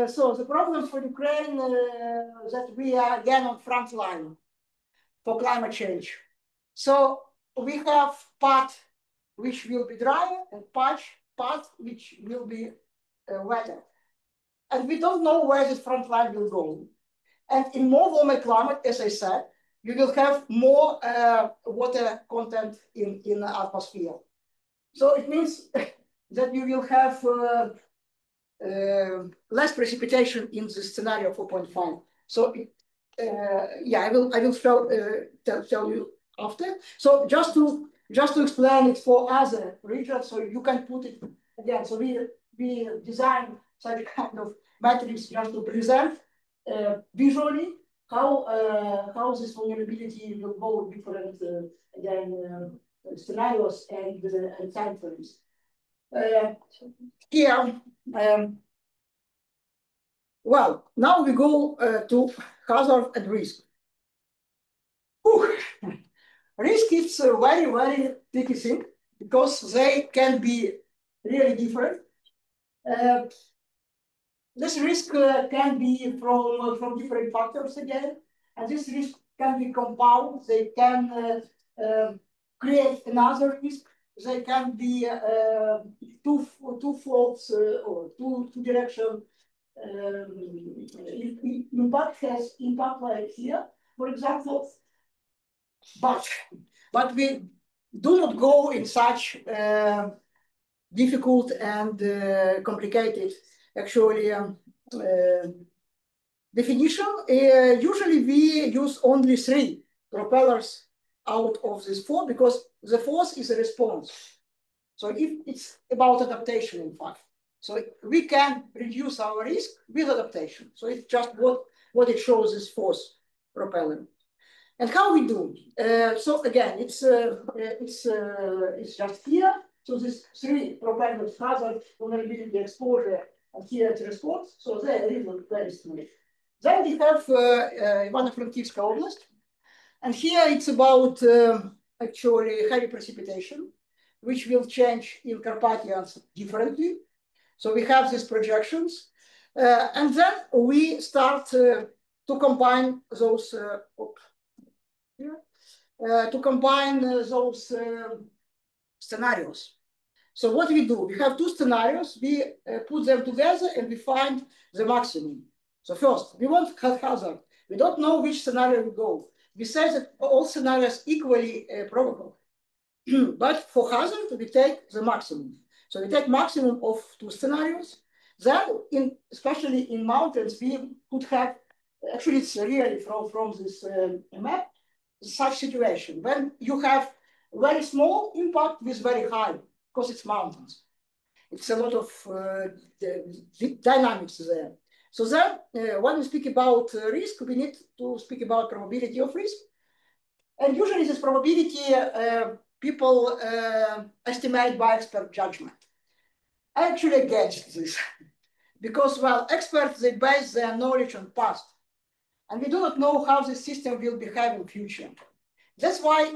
So the problem for Ukraine that we are again on front line for climate change. So we have part which will be drier and part which will be wetter. And we don't know where this front line will go. And in more warmer climate, as I said, you will have more water content in the atmosphere. So it means that you will have less precipitation in the scenario 4.5. So yeah, I will tell you after. So just to explain it for other regions, so you can put it again. So we design such kind of matrix just to present visually how this vulnerability will go with different again scenarios and time frames. Here, well, now we go to hazard and risk. Whew. Risk is a very, very tricky thing because they can be really different. This risk can be from different factors again, and this risk can be compound. They can create another risk. They can be two faults or two direction. Impact has impact like here, for example, but we do not go in such difficult and complicated actually definition. Usually we use only 3 propellers out of this 4 because the force is a response. So if it's about adaptation, in fact. So we can reduce our risk with adaptation. So it's just what it shows is force propeller. And how we do? So again, it's just here. So these 3 propellers, hazard, vulnerability, exposure, and here it's response. So they are really very straight. Then we have Ivano-Frankivska Oblast. And here it's about actually heavy precipitation, which will change in Carpathians differently. So we have these projections. And then we start to combine those scenarios. So what we do, we have 2 scenarios, we put them together and we find the maximum. So first, we want hazard. We don't know which scenario we go. We say that all scenarios equally probable. But for hazard, we take the maximum. So we take maximum of 2 scenarios. Then, especially in mountains, we could have, actually it's really from this map, such situation when you have very small impact with very high, because it's mountains. It's a lot of dynamics there. So then when we speak about risk, we need to speak about probability of risk. And usually this probability people estimate by expert judgment. I actually against this because, well, experts, they base their knowledge on past. And we do not know how the system will behave in future. That's why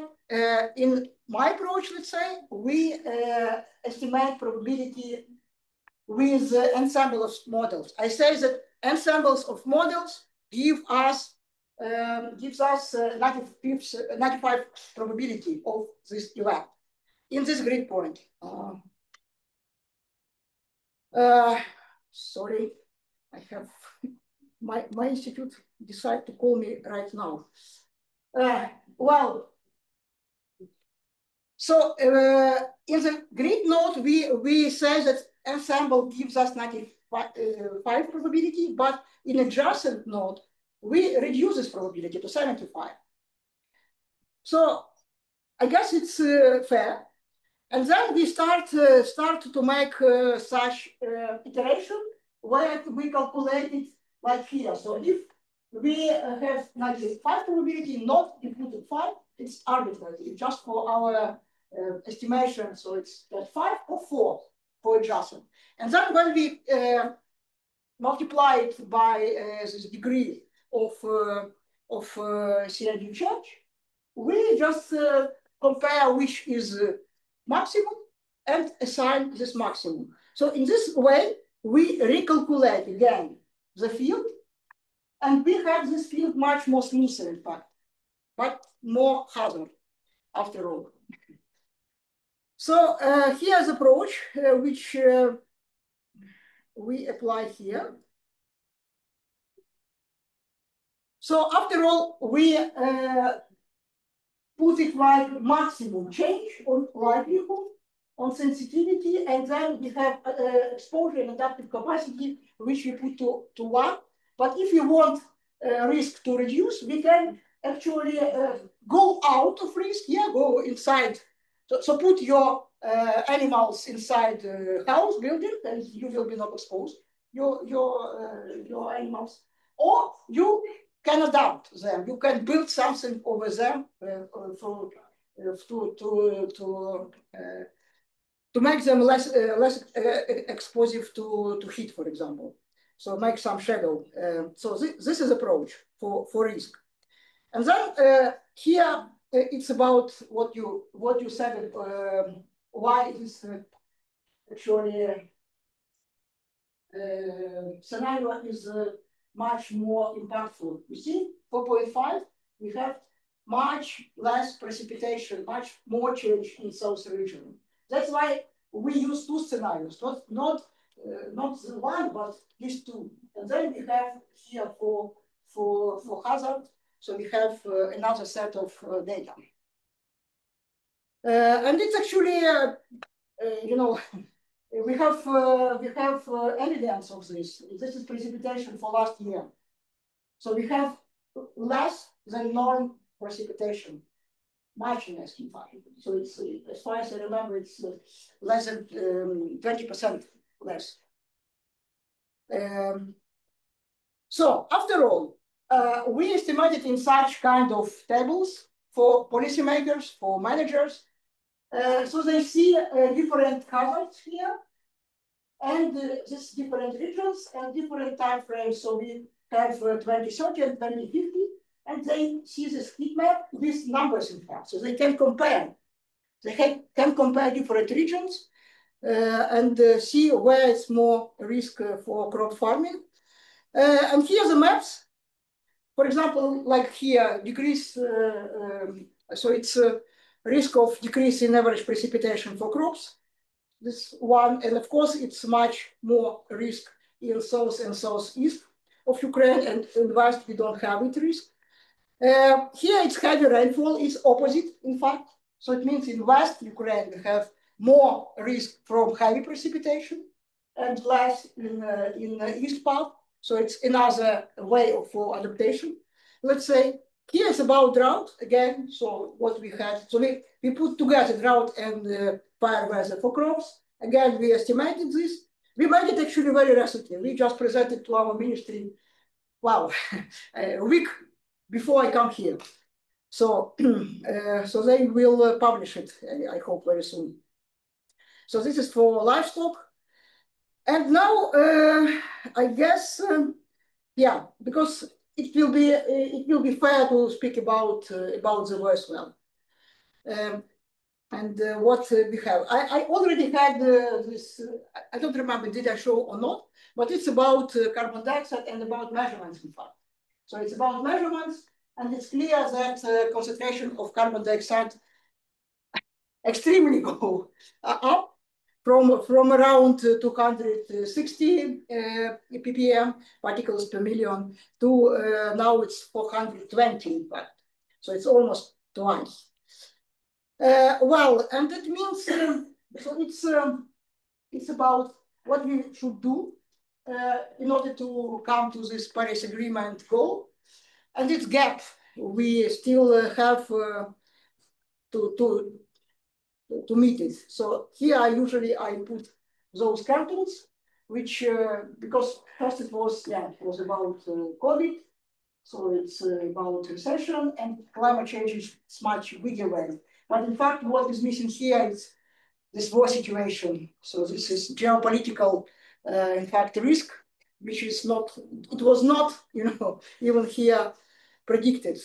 in my approach, let's say, we estimate probability with ensemble of models. I say that ensembles of models gives us 95 probability of this event in this grid point. Sorry, I have my institute decide to call me right now. Well, so in the grid node, we say that ensemble gives us 95 probability, but in adjacent node, we reduce this probability to 75. So I guess it's fair. And then we start to make such iteration where we calculate it like here. So if we have 95 probability, not including 5, it's arbitrary, just for our estimation. So it's 5 or 4 for adjustment. And then when we multiply it by this degree of CID change, we just compare which is maximum and assign this maximum. So in this way, we recalculate again the field, and we have this field much more smoother, in fact, but more hazard after all. So here's the approach which we apply here. So after all, we put it like maximum change on likelihood, on sensitivity, and then we have exposure and adaptive capacity, which we put to 1. But if you want risk to reduce, we can actually go out of risk, go inside. So put your animals inside the house building, and you will be not exposed, your animals. Or you can adapt them. You can build something over them to make them less exposed to heat, for example. So make some shadow. So this is approach for risk. And then here it's about what you said. Why is actually scenario is much more impactful. You see, 4.5, we have much less precipitation, much more change in south region. That's why we use 2 scenarios, not the 1, but these 2. And then we have here for hazard, so we have another set of data. And it's actually, we have evidence of this. This is precipitation for last year. So we have less than norm precipitation, much less in fact. So it's, as far as I remember, it's less than 20% less. So after all, we estimated in such kind of tables for policymakers, for managers. So they see different hazards here, and these different regions and different time frames. So we have 2030 and 2050, and they see this heat map with numbers in fact. So they can compare. They can compare different regions and see where it's more risk for crop farming. And here are the maps. For example, like here, decrease. So it's risk of decrease in average precipitation for crops. This one, and of course, it's much more risk in south and southeast of Ukraine, and in west we don't have it risk. Here it's heavy rainfall, it's opposite, in fact. So it means in west Ukraine we have more risk from heavy precipitation and less in the east part. So it's another way for adaptation. Let's say here is about drought again. So what we had, so we put together drought and fire weather for crops. Again, we estimated this. We made it actually very recently. We just presented to our ministry, wow, a week before I come here. So, so they will publish it, I hope, very soon. So this is for livestock. And now, I guess, yeah, because it will be fair to speak about the voice well. And what we have. I already had this, I don't remember did I show or not, but it's about carbon dioxide and about measurements in fact. So it's about measurements, and it's clear that concentration of carbon dioxide extremely go up from around 260 ppm particles per million to now it's 420 in fact. So it's almost twice. Well, and that means so it's about what we should do in order to come to this Paris Agreement goal, and this gap we still have to meet it. So here I usually put those cartoons, which because first it was about COVID, so it's about recession, and climate change is much bigger way. But in fact, what is missing here is this war situation. So this is geopolitical, in fact, risk, which is not. It was not, even here predicted.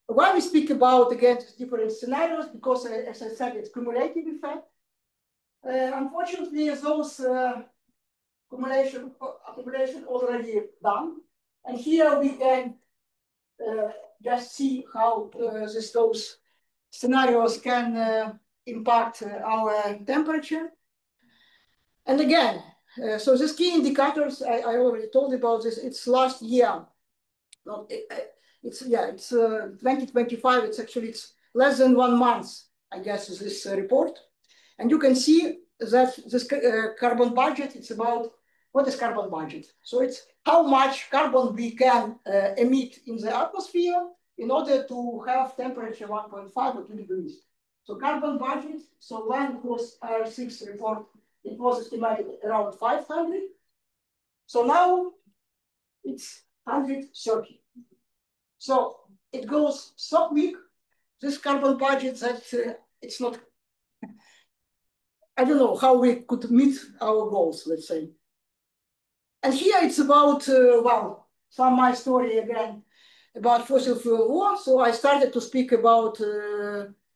Why we speak about, again, different scenarios, because as I said, it's cumulative effect. Unfortunately, those accumulation already done. And here we can just see how those scenarios can impact our temperature. And again, so these key indicators, I already told about this, it's last year. Well, it's 2025. It's less than 1 month, I guess, is this report, and you can see that this carbon budget. It's about what is carbon budget. So it's how much carbon we can emit in the atmosphere in order to have temperature 1.5 or 2 degrees. So carbon budget. So when it was R6 report, it was estimated around 500. So now it's 130. So it goes so quick, this carbon budget, that it's not, I don't know how we could meet our goals, let's say. And here it's about, well, some my story again about fossil fuel war. So I started to speak about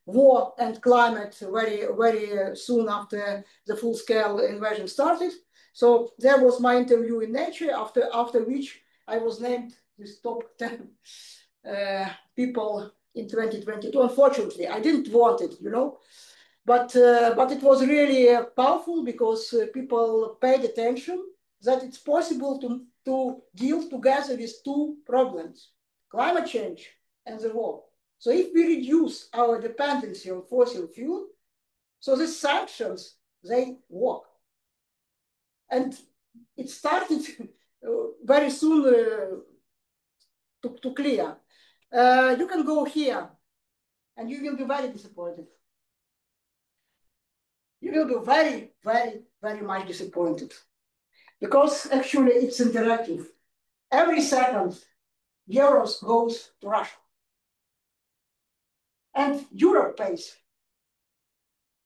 war and climate very, very soon after the full-scale invasion started. So there was my interview in Nature, after which I was named this top 10 people in 2022. Unfortunately, I didn't want it, but it was really powerful because people paid attention that it's possible to deal together with two problems: climate change and the war. So if we reduce our dependency on fossil fuel, so the sanctions, they work. And it started very soon to clear. You can go here and you will be very disappointed. You will be very, very, very much disappointed, because actually it's interactive. Every second, euros goes to Russia. And Europe pays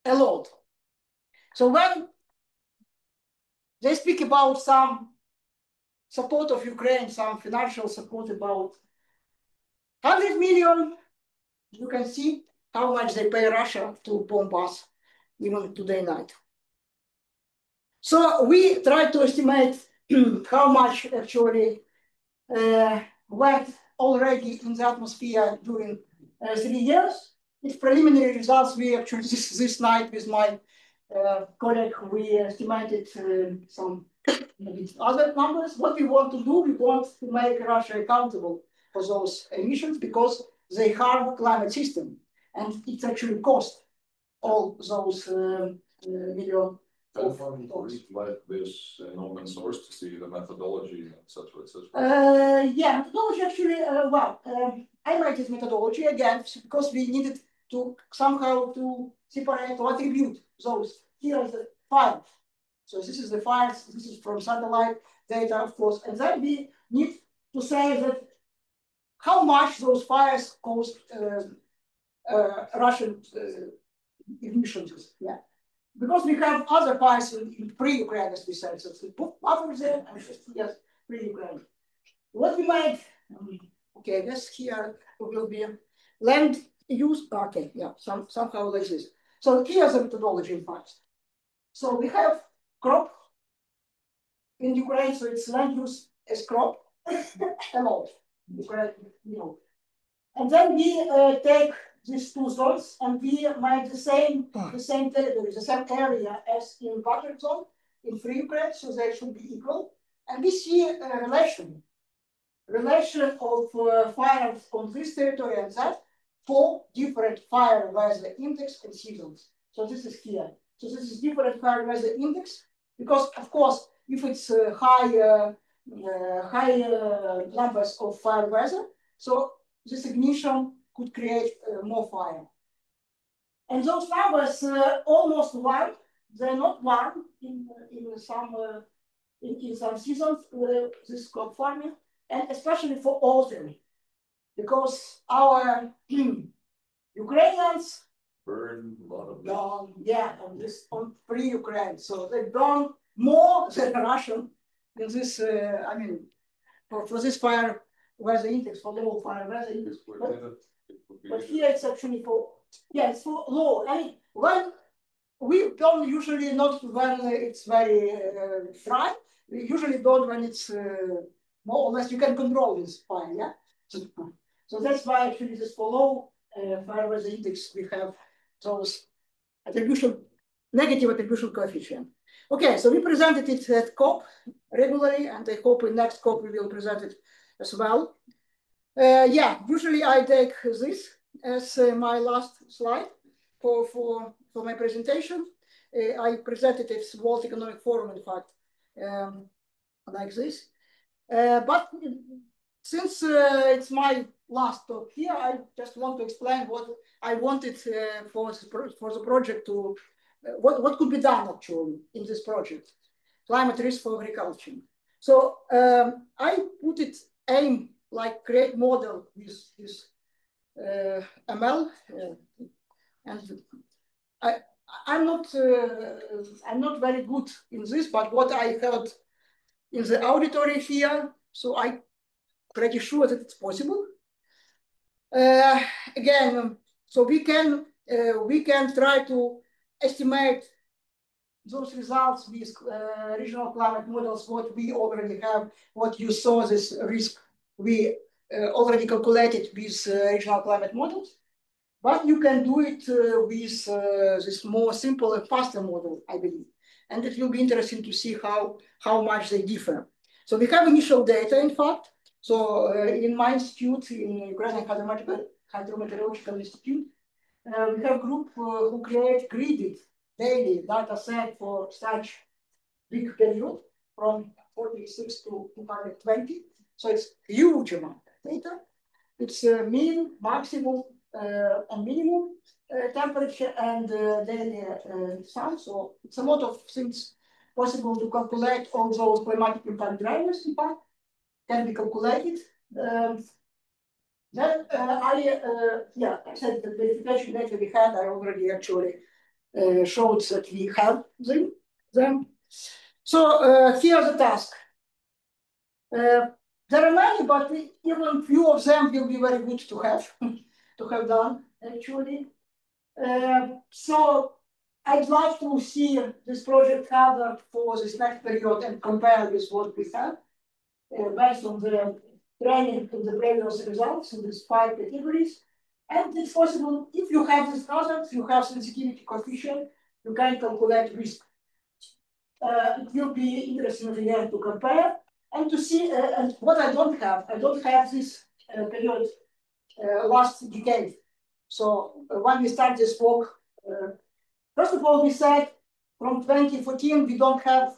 a lot. So when they speak about some support of Ukraine, some financial support about 100 million, you can see how much they pay Russia to bomb us, even today night. So we try to estimate how much actually went already in the atmosphere during 3 years. It's preliminary results. We actually this night with my colleague, we estimated some other numbers. What we want to do, we want to make Russia accountable for those emissions, because they harm climate system, and it actually cost all those million. Like this in open source to see the methodology, etc., etc. Yeah, methodology actually. I made this methodology again because we needed to somehow to separate or attribute those. Here is the file. So this is the files. This is from satellite data, of course, and then we need to say that how much those fires caused Russian emissions. Yeah. Because we have other fires in pre-Ukraine, as we said, so we put buffers there, and yes, pre-Ukraine. What we might, okay, I guess here will be land use. Okay, yeah, somehow like this. So here's the methodology in fact. So we have crop in Ukraine, so it's land use as crop. a lot. You know. And then we take these two zones and we make the same territory, the same area as in buffer zone in free Ukraine, so they should be equal. And we see a relation of fires on this territory and that for different fire weather index and seasons. So this is here. So this is different fire weather index because, of course, if it's high numbers of fire weather, so this ignition could create more fire. And those numbers almost one. They're not one in some seasons. This crop farming, and especially for autumn, because our Ukrainians burn a lot of on free Ukraine, so they burn more than Russian in this. I mean, for this fire weather index, for low fire weather index. But here it's actually it's for low. I mean, when we don't usually not when it's very dry. We usually don't when it's more or less you can control this fire. Yeah. So that's why actually this for low fire weather index we have those negative attribution coefficient. Okay, so we presented it at COP regularly, and I hope in next COP we will present it as well. Usually I take this as my last slide for my presentation. I presented it at World Economic Forum, in fact, like this. But since it's my last talk here, I just want to explain what I wanted for the project to, what could be done actually in this project, climate risk for agriculture. So I put it aim like create model with this ML, and I'm not very good in this, but what I heard in the auditory here, so I'm pretty sure that it's possible. Again, so we can try to estimate those results with regional climate models. What we already have, what you saw this risk, we already calculated with regional climate models. But you can do it with this more simple and faster model, I believe. And it will be interesting to see how much they differ. So we have initial data, in fact. So in my institute, in Ukrainian Hydrometeorological Institute, we have a group who create gridded daily data set for such big period from 46 to 220. So it's huge amount of data. It's mean, maximum, and minimum temperature and daily sun. So it's a lot of things possible to calculate. All those climatic impact drivers, in fact, can be calculated. Then I said the verification data we had, I already actually showed that we have them. So here's the task. There are many, but even few of them will be very good to have done actually. So I'd love to see this project covered for this next period and compare with what we have based on the training in the previous results in these 5 categories. And it's possible if you have this product, you have sensitivity coefficient, you can calculate risk. It will be interesting at the end to compare and to see. And what I don't have this period last decade. So when we start this work, first of all, we said from 2014 we don't have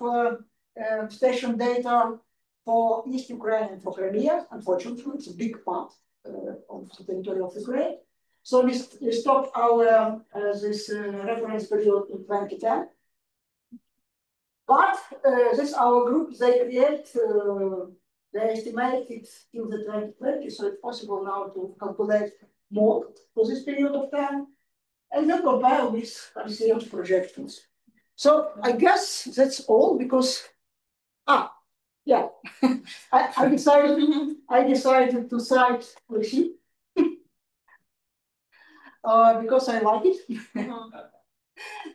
station data for East Ukraine and for Crimea. Unfortunately, it's a big part of the territory of Ukraine. So we stopped our this reference period in 2010. But this our group, they create, they estimate it in the 2020, so it's possible now to calculate more for this period of time, and we'll compare with current projections. So I guess that's all because, I decided to cite the sheet because I like it.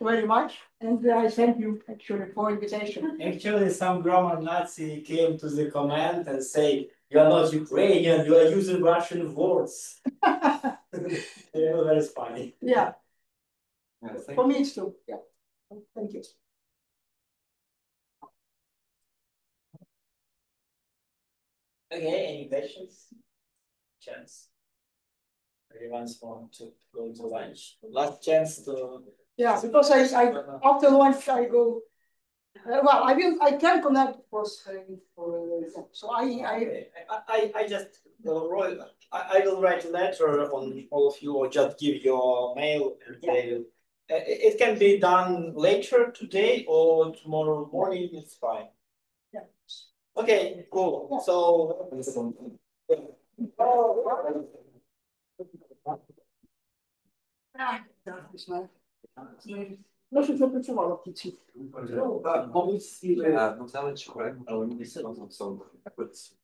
Very much, and I thank you actually for invitation. Actually, some grammar Nazi came to the comment and say You are not Ukrainian, you are using Russian words. That is funny. Yeah, Yeah, thank for me it's true. Yeah. Thank you. Okay, any questions? Chance. Everyone's want to go to lunch. Last chance to. Yeah, because I after lunch I go. Well, I can connect for so I just wrote, I will write a letter on all of you or just give your mail and they, it can be done later today or tomorrow morning, it's fine. Yeah. Okay, cool. Yeah. So. No się zapracowało w kici. you.